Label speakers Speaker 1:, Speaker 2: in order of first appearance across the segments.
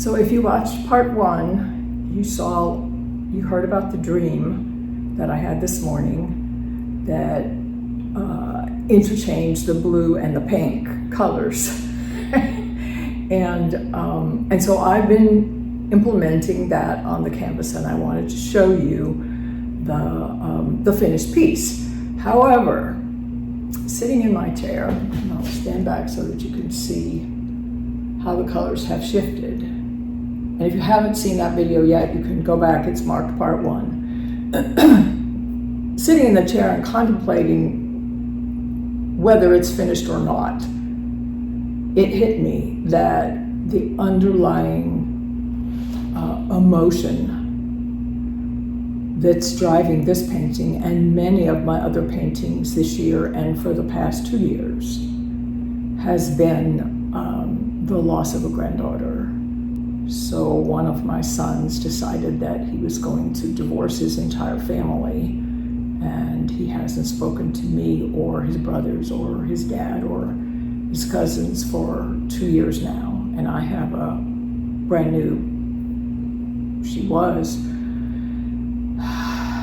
Speaker 1: So if you watched part one, you heard about the dream that I had this morning that interchanged the blue and the pink colors. and so I've been implementing that on the canvas, and I wanted to show you the finished piece. However, sitting in my chair, and I'll stand back so that you can see how the colors have shifted. And if you haven't seen that video yet, you can go back, it's marked part one. Sitting in the chair and contemplating whether it's finished or not, it hit me that the underlying emotion that's driving this painting and many of my other paintings this year and for the past 2 years has been the loss of a granddaughter. So one of my sons decided that he was going to divorce his entire family, and he hasn't spoken to me or his brothers or his dad or his cousins for 2 years now. And I have a brand new, she was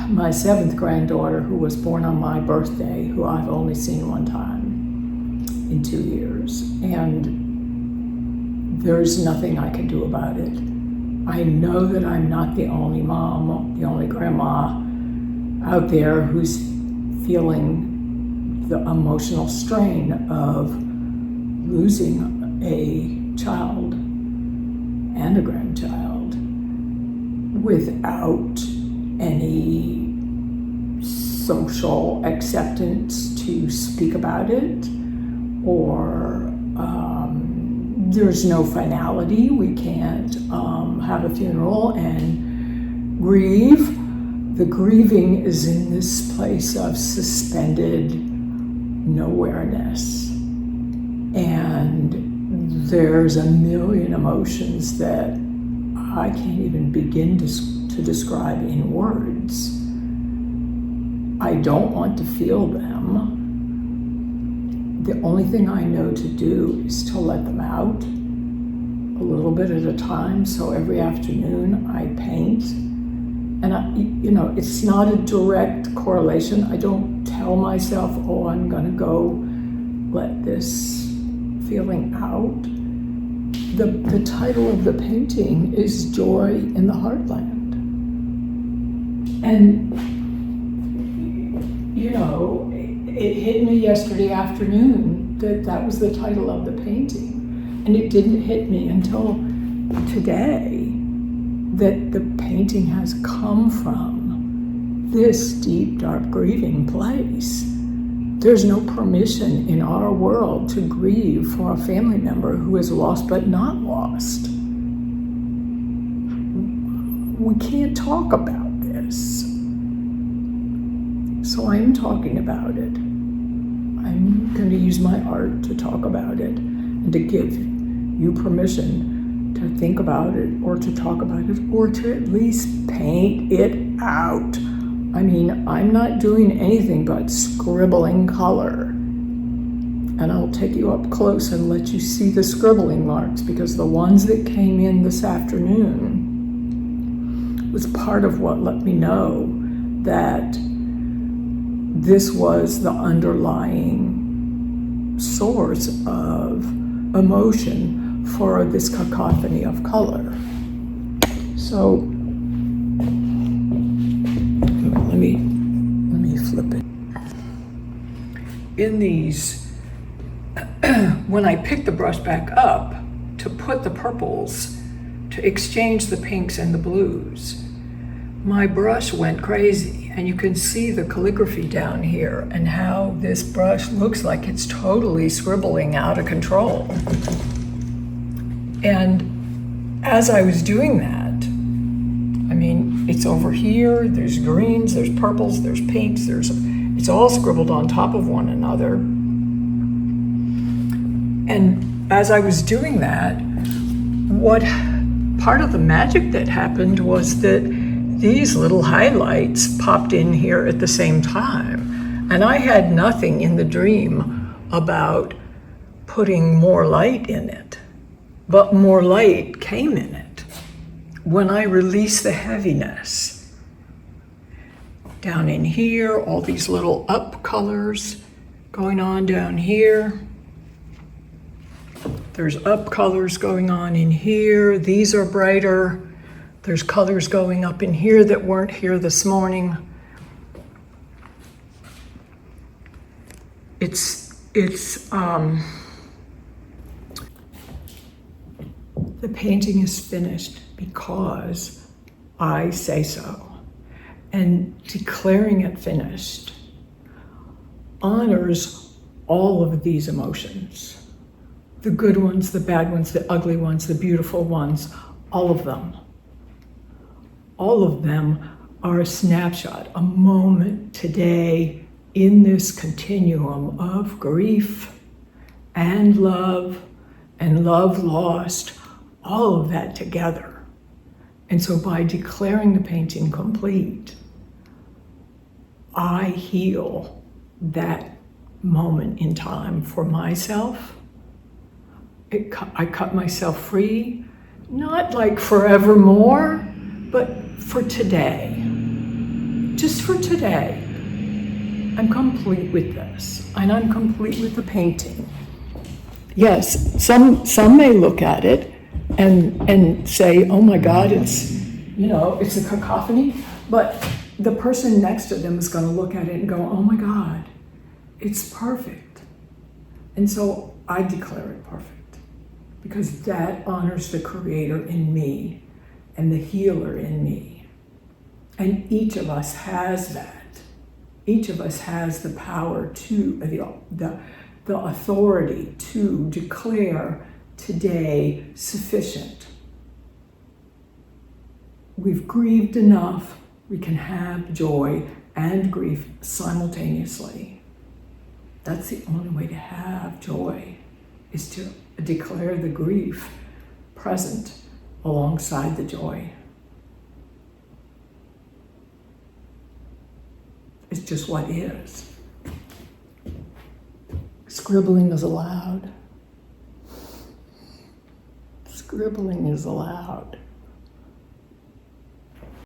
Speaker 1: my 7th granddaughter, who was born on my birthday, who I've only seen one time in 2 years. And there's nothing I can do about it. I know that I'm not the only mom, the only grandma out there who's feeling the emotional strain of losing a child and a grandchild without any social acceptance to speak about it, or there's no finality. We can't have a funeral and grieve. The grieving is in this place of suspended nowhereness. And there's a million emotions that I can't even begin to describe in words. I don't want to feel them. The only thing I know to do is to let them out a little bit at a time. So every afternoon I paint. And it's not a direct correlation. I don't tell myself, oh, I'm gonna go let this feeling out. The title of the painting is Joy in the Heartland. And, it hit me yesterday afternoon that was the title of the painting. And it didn't hit me until today that the painting has come from this deep, dark grieving place. There's no permission in our world to grieve for a family member who is lost but not lost. We can't talk about this. So I am talking about it. I'm going to use my art to talk about it and to give you permission to think about it or to talk about it or to at least paint it out. I mean, I'm not doing anything but scribbling color. And I'll take you up close and let you see the scribbling marks, because the ones that came in this afternoon was part of what let me know that this was the underlying source of emotion for this cacophony of color. So let me flip it. In these, when I picked the brush back up to put the purples, to exchange the pinks and the blues, my brush went crazy. And you can see the calligraphy down here and how this brush looks like it's totally scribbling out of control. And as I was doing that, I mean, it's over here, there's greens, there's purples, there's pinks, it's all scribbled on top of one another. And as I was doing that, what part of the magic that happened was that these little highlights popped in here at the same time. And I had nothing in the dream about putting more light in it, but more light came in it. when I release the heaviness, down in here, all these little up colors going on down here. There's up colors going on in here. These are brighter. There's colors going up in here that weren't here this morning. The painting is finished because I say so. And declaring it finished honors all of these emotions. The good ones, the bad ones, the ugly ones, the beautiful ones, all of them. All of them are a snapshot, a moment today in this continuum of grief and love lost, all of that together. And so by declaring the painting complete, I heal that moment in time for myself. I cut myself free, not like forevermore, but for today. Just for today. I'm complete with this, and I'm complete with the painting. Yes, some may look at it and say, oh my God, it's a cacophony, but the person next to them is going to look at it and go, oh my God, it's perfect. And so I declare it perfect because that honors the creator in me and the healer in me. And each of us has that. Each of us has the power to, the authority to declare today sufficient. We've grieved enough. We can have joy and grief simultaneously. That's the only way to have joy, is to declare the grief present alongside the joy. It's just what is. Scribbling is allowed. Scribbling is allowed.